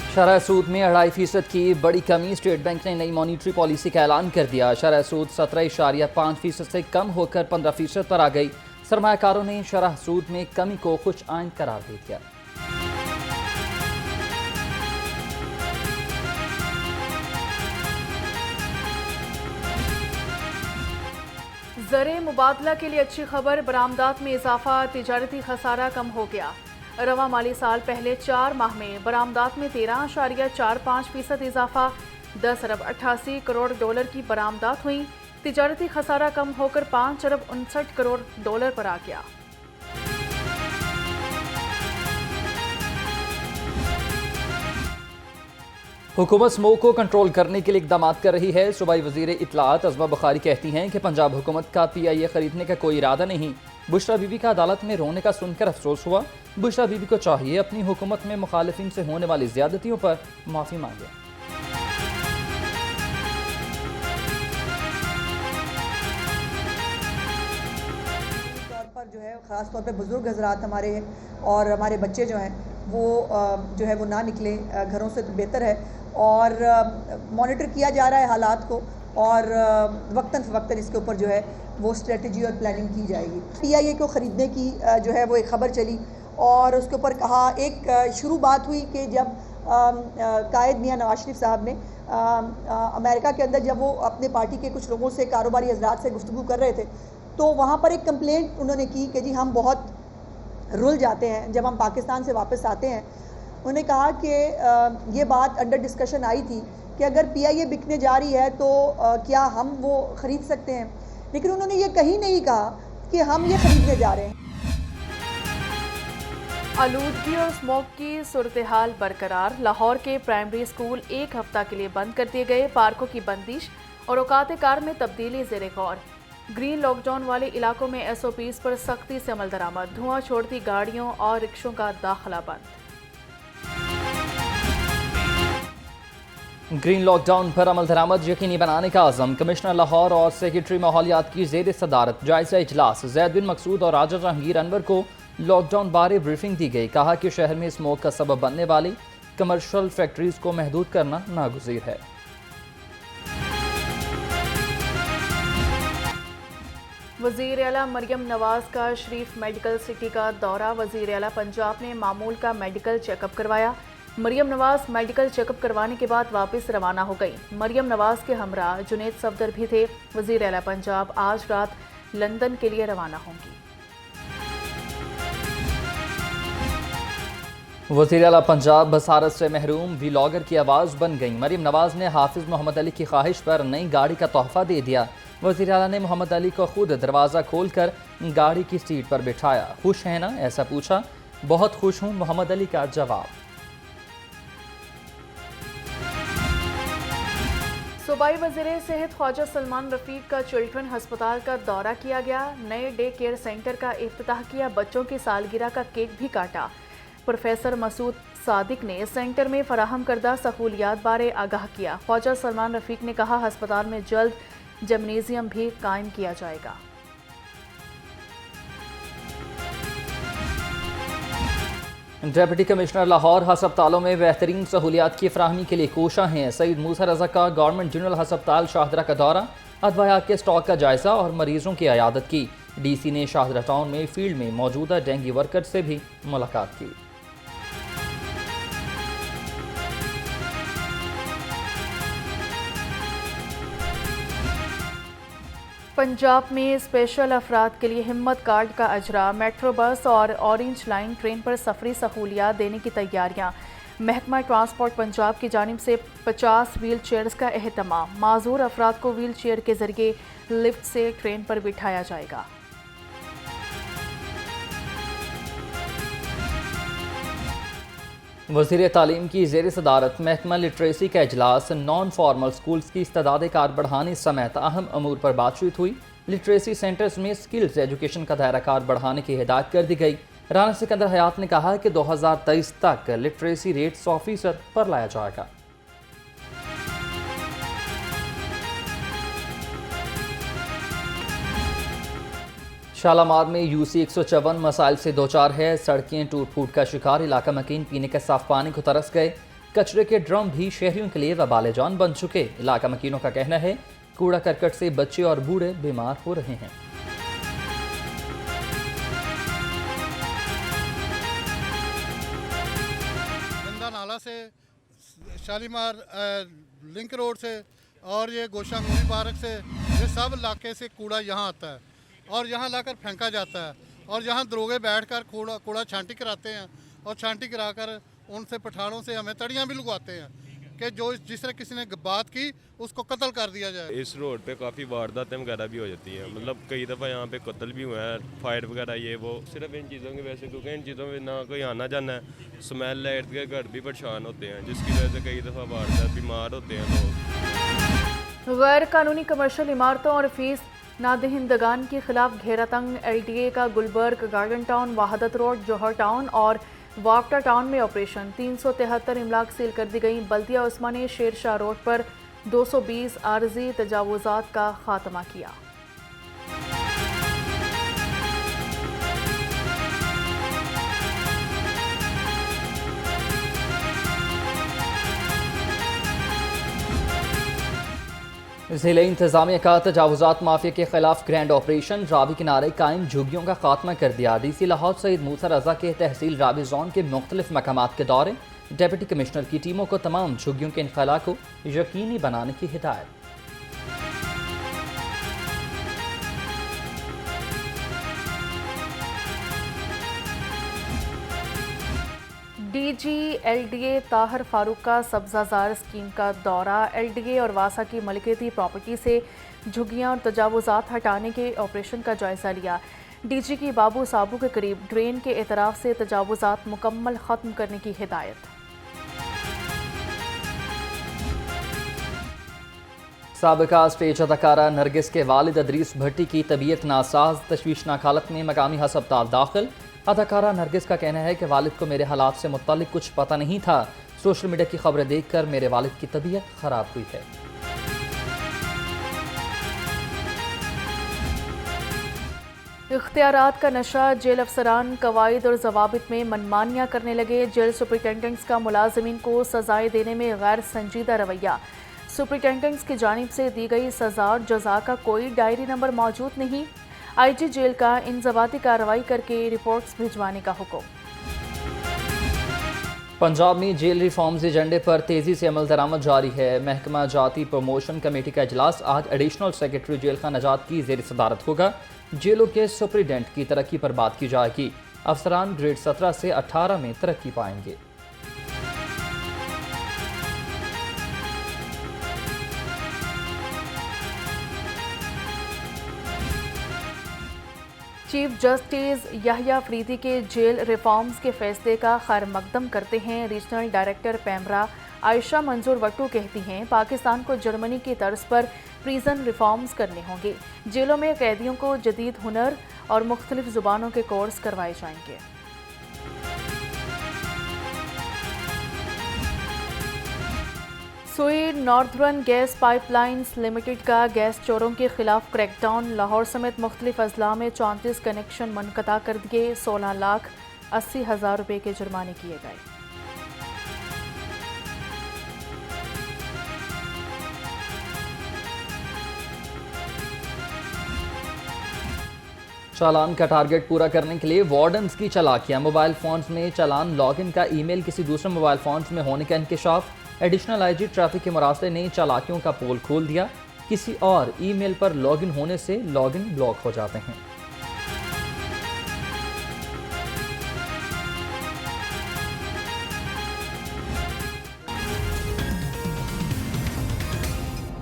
शरह सूद में 2.5% की बड़ी कमी। स्टेट बैंक ने नई मॉनिटरी पॉलिसी का ऐलान कर दिया। शरह सूद 17.5% से कम होकर 15% पर आ गई। सरमायाकारों ने शरह सूद में कमी को खुश आइंद करार दे दिया। ज़र मुबादला के लिए अच्छी खबर, बरामदात में इजाफा, तिजारती खसारा कम हो गया। रवा माली साल पहले 4 माह में बरामदात में 13.45% इजाफा, 10 अरब 88 करोड़ डॉलर की बरामदात हुई। तिजारती खसारा कम होकर 5 अरब 59 करोड़ डॉलर पर आ गया। हुकूमत स्मोक को कंट्रोल करने के लिए इकदाम कर रही है। सूबाई वजीर इत्तलात अज़मा बुखारी कहती हैं कि पंजाब हुकूमत का PIA खरीदने का कोई इरादा नहीं। बुशरा बीबी का अदालत में रोने का सुनकर अफसोस हुआ। बुशरा बीबी को चाहिए अपनी हुकूमत में मुखालिफिन से होने वाली ज्यादतियों पर माफ़ी मांगे। जो है ख़ास तौर पे बुज़ुर्ग हज़रात हमारे हैं और हमारे बच्चे जो हैं वो जो है वो ना निकले घरों से, तो बेहतर है। और मॉनिटर किया जा रहा है हालात को और वक्तन फ़वक्तन इसके ऊपर जो है वो स्ट्रेटजी और प्लानिंग की जाएगी। PIA को ख़रीदने की जो है वो एक ख़बर चली और उसके ऊपर कहा, एक शुरू बात हुई कि जब कायद मियाँ नवाज शरीफ साहब ने अमेरिका के अंदर जब वो अपने पार्टी के कुछ लोगों से, कारोबारी हज़रात से गुफ्तगू कर रहे थे, तो वहाँ पर एक कंप्लेंट उन्होंने की कि जी हम बहुत रुल जाते हैं जब हम पाकिस्तान से वापस आते हैं। उन्होंने कहा कि ये बात अंडर डिस्कशन आई थी कि अगर PIA बिकने जा रही है तो क्या हम वो ख़रीद सकते हैं, लेकिन उन्होंने ये कहीं नहीं कहा कि हम ये ख़रीदने जा रहे हैं। आलूदगी और स्मोक की सूरत हाल बरकरार। लाहौर के प्राइमरी स्कूल 1 हफ्ता के लिए बंद कर दिए गए। पार्कों की बंदिश और औकात कार में तब्दीली ज़ेरे गौर। ग्रीन लॉकडाउन वाले इलाकों में SOPs पर सख्ती से अमल दरामद। धुआं छोड़ती गाड़ियों और रिक्शों का दाखिला बंद। ग्रीन लॉकडाउन पर अमल दरामद यकीनी बनाने का आज़म। कमिश्नर लाहौर और सेक्रेटरी माहौलियात की ज़ेर सदारत जायजा इजलास। ज़ैद बिन मकसूद और राजा जहांगीर अनवर को लॉकडाउन बारे ब्रीफिंग दी गई। कहा कि शहर में स्मोक का सबब बनने वाली कमर्शल फैक्ट्रीज को महदूद करना नागुज़ीर है। वज़ीर आला मरियम नवाज का शरीफ मेडिकल सिटी का दौरा। वज़ीर आला पंजाब ने मामूल का मेडिकल चेकअप करवाया। मरियम नवाज मेडिकल चेकअप करवाने के बाद वापस रवाना हो गई। मरियम नवाज के हमरा जुनेद सफदर भी थे। वज़ीर आला पंजाब आज रात लंदन के लिए रवाना होंगी। वज़ीर आला पंजाब बसारत से महरूम व्लॉगर की आवाज़ बन गई। मरियम नवाज ने हाफिज़ मोहम्मद अली की ख्वाहिश पर नई गाड़ी का तोहफा दे दिया। वज़ीर आला ने मोहम्मद अली को खुद दरवाज़ा खोलकर गाड़ी की सीट पर बिठाया। खुश हैं ना, ऐसा पूछा। बहुत खुश हूँ, मोहम्मद अली का जवाब। सूबाई वज़ीर सेहत ख्वाजा सलमान रफ़ीक का चिल्ड्रन हस्पताल का दौरा किया गया। नए डे केयर सेंटर का इफ्तिताह किया। बच्चों की सालगिरह का केक भी काटा। प्रोफेसर मसूद सादिक ने सेंटर में फराहम करदा सहूलियात बारे आगाह किया। ख्वाजा सलमान रफ़ीक ने कहा, हस्पताल में जल्द जिम्नेजियम भी कायम किया जाएगा। डिप्टी कमिश्नर लाहौर हस्पतालों में बेहतरीन सहूलियात की फराहमी के लिए कोशा हैं। सईद मूसा रजा का गवर्नमेंट जनरल हस्पताल शाहदरा का दौरा। अदवायात के स्टॉक का जायजा और मरीजों की अयादत की। DC ने शाहदरा टाउन में फील्ड में मौजूदा डेंगू वर्कर से भी मुलाकात की। पंजाब में स्पेशल अफराद के लिए हिम्मत कार्ड का अजरा। मेट्रो बस और ऑरेंज लाइन ट्रेन पर सफरी सहूलियात देने की तैयारियां। महकमा ट्रांसपोर्ट पंजाब की जानिब से 50 व्हील चेयर्स का एहतमाम। माजूर अफराद को व्हील चेयर के जरिए लिफ्ट से ट्रेन पर बिठाया जाएगा। वज़ीर तालीम की ज़ेर सदारत महकमा लिटरेसी का इजलास। नॉन फॉर्मल स्कूल्स की इस्तेदाद कार बढ़ाने समेत अहम अमूर पर बातचीत हुई। लिटरेसी सेंटर्स में स्किल्स एजुकेशन का दायरा कार बढ़ाने की हिदायत कर दी गई। राना सिकंदर हयात ने कहा कि 2023 तक लिटरेसी रेट 100% पर लाया जाएगा। शालामार में UC 154 मसाइल से दो चार है। सड़कें टूट फूट का शिकार। इलाका मकीन पीने के साफ पानी को तरस गए। कचरे के ड्रम भी शहरियों के लिए वबाल जान बन चुके। इलाका मकीनों का कहना है कूड़ा करकट से बच्चे और बूढ़े बीमार हो रहे हैं। गंदा नाला से, शालीमार लिंक रोड से और ये गोशा मूवी पार्क से, ये सब इलाके से कूड़ा यहाँ आता है और यहाँ लाकर फेंका जाता है और यहाँ दरोगे बैठकर कूड़ा छांटी कराते हैं और छांटी कराकर उनसे पठानों से हमें तड़ियाँ भी लगवाते हैं कि जो जिस तरह किसी ने बात की उसको कत्ल कर दिया जाए। इस रोड पे काफ़ी वारदातें वगैरह भी हो जाती हैं, मतलब कई दफ़ा यहाँ पे कत्ल भी हुआ है, फायर वगैरह ये वो, सिर्फ इन चीज़ों की वजह से, क्योंकि इन चीज़ों में ना कोई आना जाना है, स्मेल है, इर्द गिर्द घर भी परेशान होते हैं, जिसकी वजह से कई दफ़ा वारदात, बीमार होते हैं लोग। गैर कानूनी कमर्शियल इमारतों और फीस नादहिंदगान के खिलाफ घेरा तंग। LTA का Gulberg, garden town, Wahdat road, Johar town और वाकटा टाउन में ऑपरेशन। 373 इमलाक सील कर दी गई। बल्दिया उस्मा ने शेरशाह रोड पर 220 आर्जी तजावुजात का खात्मा किया। ज़िले इंतज़ामिया का तजावुजात माफिया के खिलाफ ग्रैंड ऑपरेशन। रावी किनारे कायम झुग्गियों का खात्मा कर दिया। DC लाहौर सईद मूसा रजा के तहसील रावी जोन के मुख्तलिफ मकामात के दौरे। डिप्टी कमिश्नर की टीमों को तमाम झुग्गियों के इनखला को यकीनी बनाने की हिदायत। DG LDA ताहर फारूक का सब्जाजार स्कीम का दौरा। LDA और वासा की मलकियती प्रॉपर्टी से झुग्गियां और तजावुजात हटाने के ऑपरेशन का जायजा लिया। DG की बाबू साबू के करीब ड्रेन के एतराफ से तजावुजात मुकम्मल खत्म करने की हिदायत। साबिका स्टेज अदाकारा नरगिस के वालिद अदरीस भट्टी की तबीयत नासाज। तशवीशनाक हालत में मकामी हस्पताल दाखिल। अदाकारा नरगिस का कहना है कि वालिद को मेरे हालात से मुत्तलिक कुछ पता नहीं था। सोशल मीडिया की खबरें देखकर मेरे वालिद की तबीयत खराब हुई है। इख्तियारात का नशा। जेल अफसरान कवायद और जवाबित में मनमानियाँ करने लगे। जेल सुपरिटेंडेंट्स का मुलाजिमीन को सजाएं देने में गैर संजीदा रवैया। सुपरिटेंडेंट्स की जानिब से दी गई सजा और जजा का कोई डायरी नंबर मौजूद नहीं। IG जेल का इंजबाती कार्रवाई करके रिपोर्ट्स भिजवाने का हुक्म। पंजाब में जेल रिफॉर्म्स एजेंडे पर तेजी से अमल दरामद जारी है। महकमा जाती प्रमोशन कमेटी का इजलास आज एडिशनल सेक्रेटरी जेल खाना नजात की ज़ेर सदारत होगा। जेलों के सुपरिटेंडेंट की तरक्की पर बात की जाएगी। अफसरान ग्रेड 17 से 18 में तरक्की पाएंगे। चीफ जस्टिस याहिया अफरीदी के जेल रिफॉर्म्स के फैसले का खैर मकदम करते हैं रीजनल डायरेक्टर पैमरा आयशा मंजूर वट्टू कहती हैं पाकिस्तान को जर्मनी की तर्ज पर प्रिजन रिफॉर्म्स करने होंगे। जेलों में कैदियों को जदीद हुनर और मुख्तलिफ ज़ुबानों के कोर्स करवाए जाएंगे। सुई नॉर्थर्न गैस पाइपलाइंस लिमिटेड का गैस चोरों के खिलाफ क्रैकडाउन। लाहौर समेत मुख्तलिफ अजला में 34 कनेक्शन मुनक़ता कर दिए। 16,80,000 रुपये के जुर्माने किए गए। चालान का टारगेट पूरा करने के लिए वार्डन्स की चालाकियां। मोबाइल फ़ोन्स में चालान लॉगिन का ईमेल किसी दूसरे मोबाइल फ़ोन्स में होने का इंकशाफ। एडिशनल IG ट्रैफिक के मुरासले ने चालाकियों का पोल खोल दिया। किसी और ईमेल पर लॉगिन होने से लॉगिन ब्लॉक हो जाते हैं।